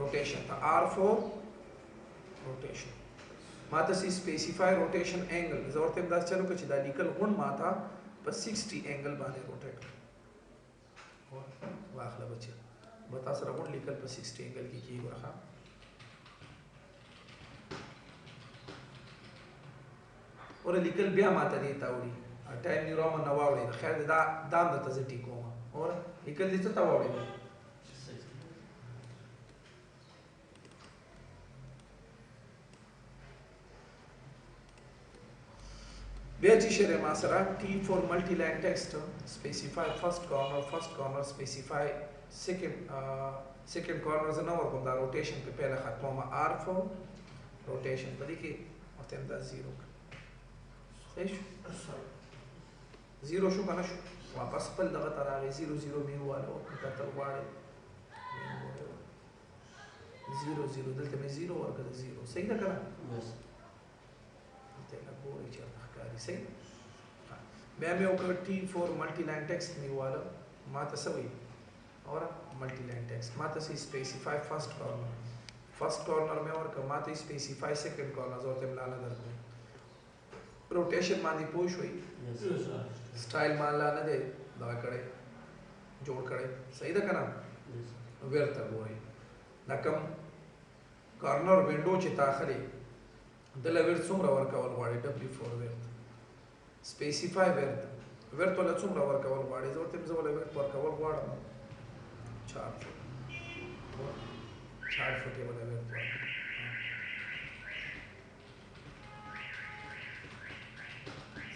रोटेशन था R4 रोटेशन माता सी स्पेसिफाई रोटेशन एंगल जरूरत है दास चलो कुछ दालिकल गुण माता पर 60 एंगल बांधे रोटेट वाखला बच्चे बता सर गुण लिकल पर 60 एंगल की रखा और लिकल बिया माता दी तावड़ी टाइम नी रोमा नवावड़ी खैर दा दाम द तजटी कोमा और लिकल दी तो तावड़ी बेची शेरे मासरा T for multi line text specify first corner specify second corner से ना वर्क होता रोटेशन पे पहले खत्म होगा R4 रोटेशन पर देखिए और तेम दा 0 सही जीरो शो कना शो वापस पल दगा तरा गए 0 में हुआ लो कतल वाले 0 दलते में 0 और कद 0 सही ना करा यस तेला बोल चल सही मैं ओकर T for multi line text में वाला माता सभी और मल्टी लाइन टेक्स्ट माता से स्पेसिफाई फर्स्ट कॉर्नर में और माता स्पेसिफाई सेकंड कॉर्नर और तेम लाला दर को रोटेशन मादी पुश हुई स्टाइल मान ला न दे दवा करे जोड़ करे सही दा कना व्यर्थ बोई नकम कॉर्नर विंडो चिता खली दल व्यर्थ सुमरा वर्क और वाड़ी W4 व्यर्थ स्पेसिफाई व्यर्थ वाला चुमरा वर्क और वाड़ी जोर तेम वाला व्यर्थ वर्क और वाड़ा 4 फुट वाला व्यर्थ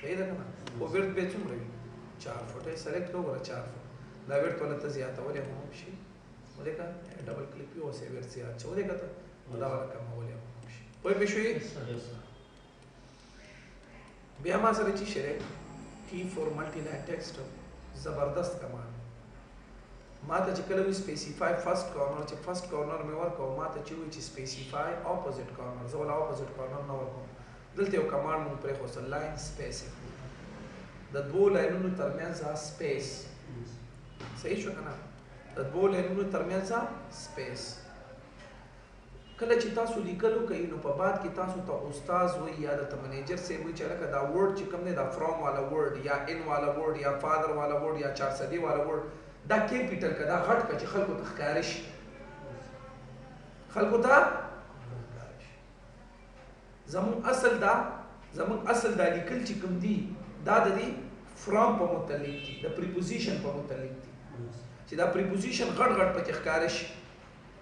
सही था ना वो व्यर्थ पे चुमरा 4 फुट है सेलेक्ट करो वाला 4 फुट दा व्यर्थ वाला तजियाता वाले मोशी वो देखा डबल क्लिक भी हो से व्यर्थ से अच्छा वो देखा था दा वाला कम वाले मोशी कोई विषय बिया मा सरे ची शेरे T for multi line text जबरदस्त कमाल माता चिकल स्पेसिफाई फर्स्ट कॉर्नर में वर्क और माता ची स्पेसिफाई ऑपोजिट कॉर्नर जोला ऑपोजिट कॉर्नर न वर्क दलते वो कमांड मुंह पर हो लाइन स्पेसिंग द दो लाइनों दरमियान सा स्पेस सही शो कना द दो लाइनों दरमियान सा स्पेस कल چې تاسو لیکلو کوي نو په بعد کې تاسو ته استاد وي یا د منیجر سے وي چې لکه دا ورډ چې کوم نه دا فرام والا ورډ یا ان والا ورډ یا فادر والا ورډ یا 400 والا ورډ دا کیپیټل کدا غټ کچ خلکو ته ښکارش خلکو ته زمون اصل دا لیکل چې کوم دی دا د دې فرام په متعلق دي د پریپوزیشن په متعلق دي چې دا پریپوزیشن غټ پکې ښکارش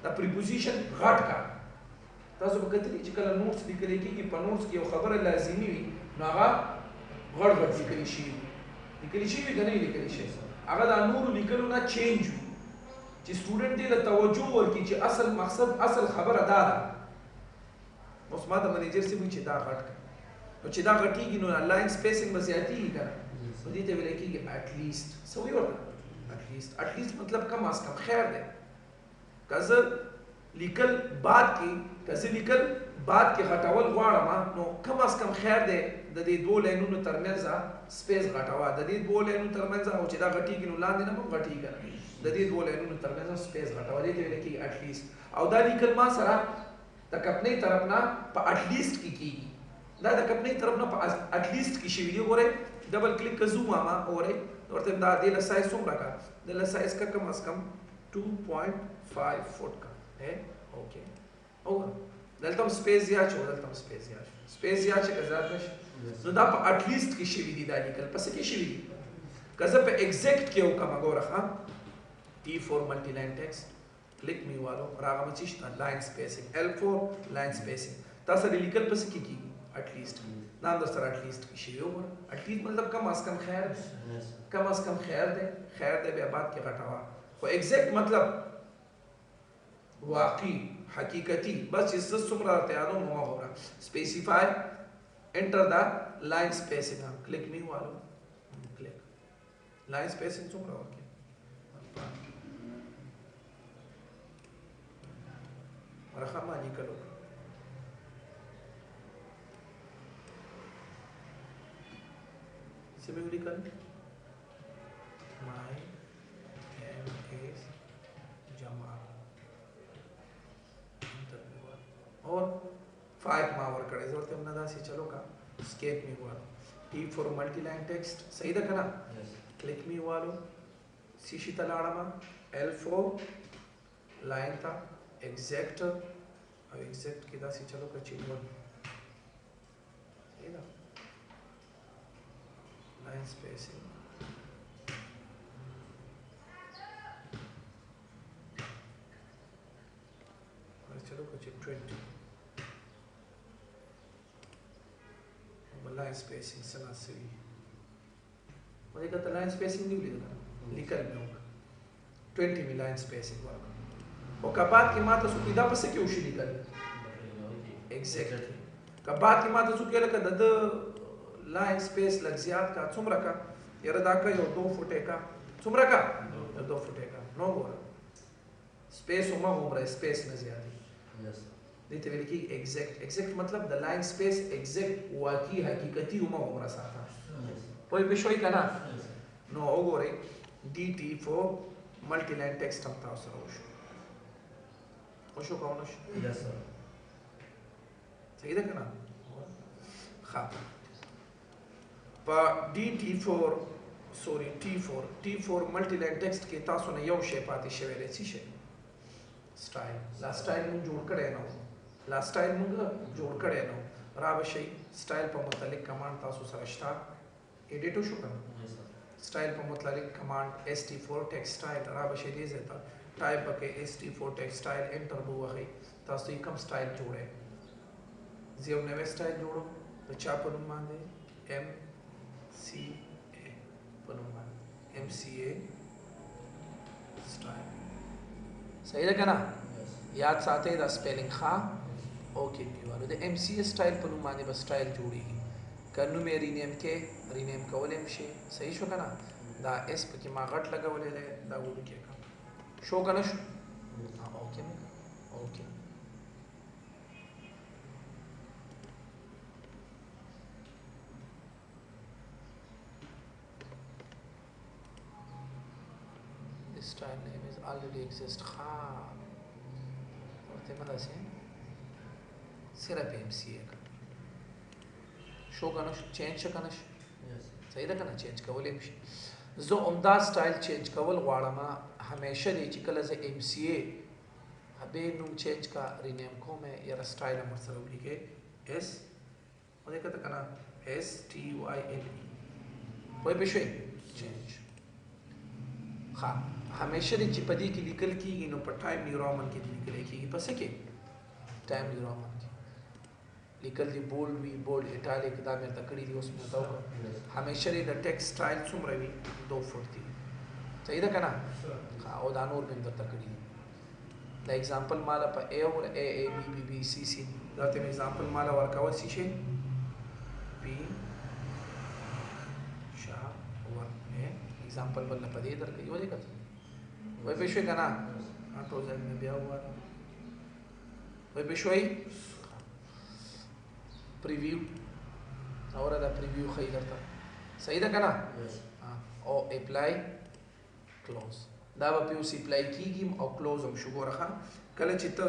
دا پریپوزیشن غټ کا تاسو په کتلی چې کله نوټس لیکل کېږي په نوټس کې یو خبره لازمي وي نو هغه غړ لیکل شي کنه لیکل شي هغه د نورو لیکلو نه چینج وي چې سټوډنټ دې له توجه ورکړي چې اصل مقصد اصل خبره دا ده اوس ما د منیجر سي وي چې دا غټ نو چې دا غټیږي نو لاین سپیسینګ به زیاتیږي کنه نو دې ته ویل کېږي اټ لیست سوي ورته اټ لیست مطلب کم از کم خیر ده کزه لیکل بعد کې غټول غواړم نو کم از کم خیر دی د دې دوه لاینونو ترمنځ سپیس غټوا د دې دوه لاینونو ترمنځ او چې دا غټیږي نو لاندې نه هم غټیږي د دې دوه لاینونو ترمنځ سپیس غټوا دي ته ویل کېږي اټ لیست او دا لیکل ما سره د خپلې طرف نه په اټ لیست کې کېږي دا د خپلې طرف نه په اټ لیست کې شي ویډیو ګوره ډبل کلیک کزو ما اوره ورته دا د سایز څومره کا د سایز کا کم از کم 2.5 5 फुट का है ओके होगा دلته هم سپیس زیات شو دلته هم سپیس زیات شو سپیس زیات شي که زیات نشي نو دا په اټ لیست کې شوي دي دا لیکل پس کې شوي دي که زه په ایگزیکټ کې وکم ګوره ښه T4 ملټي لاین ټیکسټ کلیک می والو راغه مچ شته لاین سپیسینګ L4 لاین سپیسینګ تاسو د لیکل پس کې کیږي اټ لیست نام در سره اټ لیست کې شي وګوره اټ لیست مطلب کم از کم خیر ده کم از کم خیر ده بیا بعد کې غټوا خو ایگزیکټ مطلب واقعي حقیقتی بس اس څومره تیارو نو غوړه سپیسیفای انټر دا لاین سپیسینګ کلیک می والو کلیک لاین سپیسینګ څومره ورکې ورخه ما لیکلو څه به لیکل مای ام اس جمع और 5 ما ور کړه ضرورت هم نه داسې چلو کا اسکیپ می والو T4 ملټي لاین ټیکسټ صحیح ده کنه کلیک می والو سی شي تلاړم L4 لاین تا ایگزیکټ او ایگزیکټ کې داسې چلو کا چینج ون صحیح ده لاین سپیسینګ चलो कुछ 20 लाइन स्पेसिंग सना सही मुझे कहता लाइन स्पेसिंग नहीं लिखा लिखल में होगा 20 में लाइन स्पेसिंग वाला और कबात की मात्रा सु इदा पसे क्यों उशी लिखल एग्जैक्टली कबात की मात्रा सु केला का दद लाइन स्पेस लग ज्यादा का सुमरा का यार दाका यो 2 फुट का सुमरा का 2 फुट का नो बोला स्पेस उमा उमरा स्पेस न ज्यादा دیتے ویل کی ایگزیکٹ مطلب د لاین سپیس ایگزیکٹ واقعي حقیقتي ومه عمره ساته پوي بشوي کنه نو وګورئ DT4 ملټي لاین ټیکسټ هم تاسو سره وشو کوونه شي یس سر صحیح ده کنه ښه په DT4 سوري T4 ملټي لاین ټیکسټ کې تاسو نه یو شی پاتې شوی دی څه شي स्टाइल ला स्टाइल में जोड़ कड़े ना ला स्टाइल में जोड़ कड़े ना रावशई स्टाइल पर मुतलिक कमांड तासु सरश्ता एडिट शो कर स्टाइल पर मुतलिक कमांड st4 टेक्स्ट स्टाइल रावशई दे देता टाइप बके st4 टेक्स्ट स्टाइल एंटर बो वही तासु कम स्टाइल जोड़े जियो नवे स्टाइल जोड़ो तो चा पर मान दे mca पर मान mca स्टाइल सही है ना याद साथे दा स्पेलिंग खा ओके मी वालो दे एमसीए स्टाइल पर माने बस स्टाइल जोड़ेगी करनु में रीनेम कवले मशे सही शो कना दा एस पे की मागट लगावले ले दा वो के का शो कना शो हां ओके में okay this style name is already exist kha और मदा से सिर्फ MCA का शो का चेंज करना सही था ना चेंज कवल जो उम्दा स्टाइल चेंज कवल वाड़मा हमेशा दे चिकल से MCA अबे नुम चेंज का रीनेम को मैं यार स्टाइल नंबर सर लिखे S और देखा था ना STYLE कोई पेशे चेंज हाँ हमेशा दी चिपदी की लिखल की नो पर टाइम न्यू रोमन की लिखल की पस के टाइम न्यू रोमन की लिखल दी बोल्ड भी बोल्ड इटैलिक दा में तकड़ी दी उसमें तो हमेशा दी द टेक्स्ट स्टाइल सुम रही 2 फुट थी सही था ना हां और दानूर में अंदर तकड़ी द एग्जांपल माला पर ए और A A B B B C C दाते में एग्जांपल माला वर्कआउट सी शे बी शा वन ए एग्जांपल बल्ला पर इधर के यो देखा वही पेशवे का ना प्रोजेक्ट में भी हुआ वही पेशवे प्रीव्यू और अदा प्रीव्यू खई करता सही था ना हाँ और अप्लाई क्लोज दावा पे उसी अप्लाई की और क्लोज हम शुरू रखा कल चित्त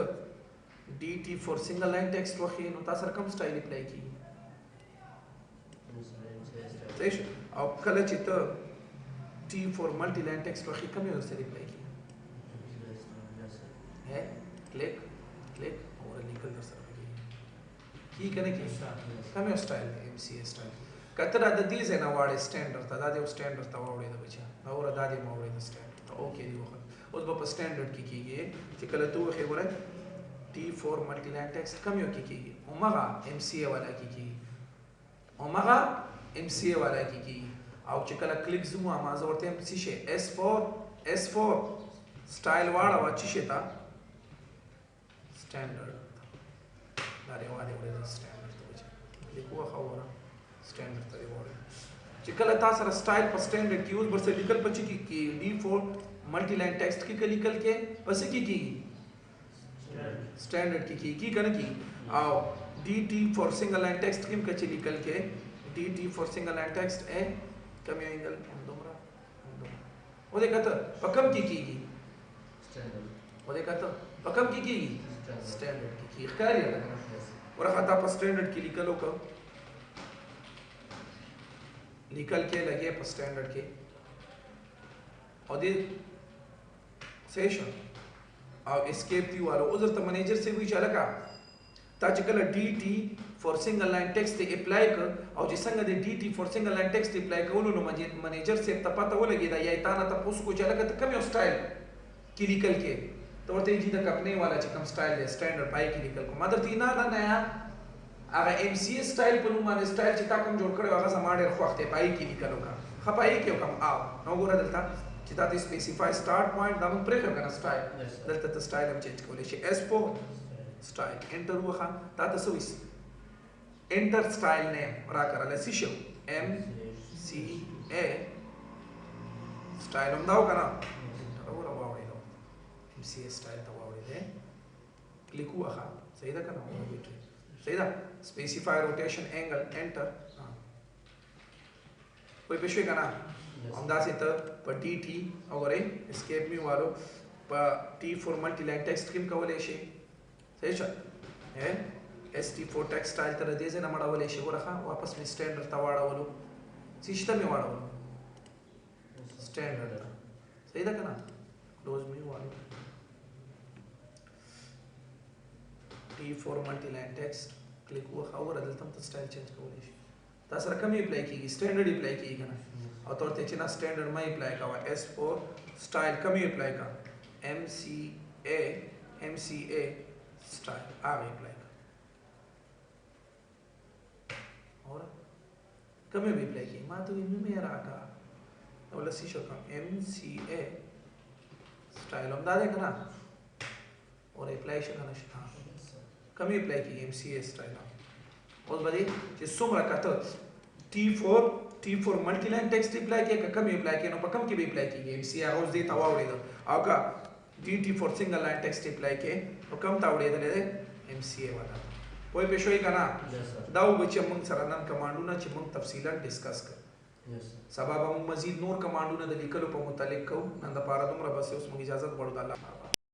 DT4 सिंगल लाइन टेक्स्ट वही नो तासर कम स्टाइल अप्लाई की सही और कल चित्त T4 मल्टी लाइन टेक्स्ट वही कम है उससे अप्लाई की क्लिक क्लिक और निकल दर सर की कने की कम स्टाइल एमसीए स्टाइल कतरा د دې زنه واړې سټانډرډ ته دا د سټانډرډ ته وړې د بچا اور دا د موړې د سټانډرډ ته اوکې دی وخت اوس په سټانډرډ کې کیږي چې کله تو خبره T4 ملټي لاین ټیکسټ کم یو کې کیږي اومغه MCA والا کې کیږي اومغه MCA والا کې کیږي او چې کله کلیک زمو امازه ورته څه شي S4 سټایل واړه وا چې شي تا سټانډرډ دا ریواله ورته سټانډرډ ته وځي لیکو خبره سټانډرډ ته وړي چې کله تاسو سره سټایل په سټانډرډ کې یوز برسه لیکل پچې کې D4 ملټي لاین ټیکسټ کې لیکل کې پس کې کیږي स्टैंडर्ड की करने की आओ DT for single line text किम कच्चे निकल के DT for single line text ए कम एंगल दोमरा वो देखा तो पकम की स्टैंडर्ड वो देखा तो पकम की स्टैंडर्ड की इख्तियार है और खाता पर स्टैंडर्ड की निकलो का निकल के लगे पर स्टैंडर्ड के और दे सेशन और एस्केप थी वाला उधर तो मैनेजर से भी चला का ताकि कल DT for single line text apply कर और जिस संग दे DT for single line text apply कर उन्होंने मैनेजर से तब पता वो लगे दा या इतना तब उसको चला का तो कम यो स्टाइल की निकल के तो वो तेजी तक अपने वाला चिकम स्टाइल है स्टैंडर्ड पाई की निकल को मदर तीना ना नया अगर MCA स्टाइल पर उन्होंने स्टाइल चिता कम जोड़ कर वाला समारे रखवाते पाई की निकलो का खपाई क्यों कम आओ नौ गोरा दलता चिता तो स्पेसिफाई स्टार्ट पॉइंट दाम प्रेफर करना स्टाइल दलता तो स्टाइल हम चेंज कोले शे S4 स्टाइल एंटर हुआ खान ताता सोइस एंटर स्टाइल नेम राकर अले सिशो MCA स्टाइल हम दाव करना और वावड़े लो MCA स्टाइल तो वावड़े दे क्लिक हुआ खान सही था करना वो बेटे सही था स्पेसिफाई रोटेशन एंगल एंटर कोई पेशवे करना हम दासे तो पर DT और एस्केप में वालो पर T4 मल्टी लाइन टेक्स्ट किम का वाले शे सही चल है ST4 टेक्स्ट स्टाइल तरह दे से नमड़ा वाले शे वो रखा वापस में स्टैंडर्ड तवाड़ा वालो सिस्टम में वाड़ा वालो स्टैंडर्ड सही था क्या ना क्लोज में वालो T4 multi line text click हुआ खाओ और अदलतम तो स्टाइल चेंज का वाले शे तासर कम ही अप्लाई की स्टैंडर्ड अप्लाई की ना और तो चिना स्टैंडर्ड में अप्लाई का S4 स्टाइल कम ही अप्लाई का MCA स्टाइल आगे अप्लाई का और कम ही अप्लाई की माँ तो इनमें मेरा का और लस्सी शो कम MCA स्टाइल हम दादे का ना और अप्लाई शो करना शिखा कम ही अप्लाई की MCA स्टाइल और बड़ी जिस सुमरा का तो T4 multi line text apply किया कम अप्लाई किया नो पर कम की भी अप्लाई की MCA रोज दे तवावड़े दो आका DT for single line text apply के और कम तावड़े दे ले MCA वाला कोई पेशोई का ना दाऊ बच्चे मंग सरानम कमांडू ना चिमंग तफसीलन डिस्कस कर सबब हम मजीद नूर कमांडू ना दलीकलो पर मुतालिक को नंदा पारा तुम रबा से उस मंग इजाजत बढ़ो दाला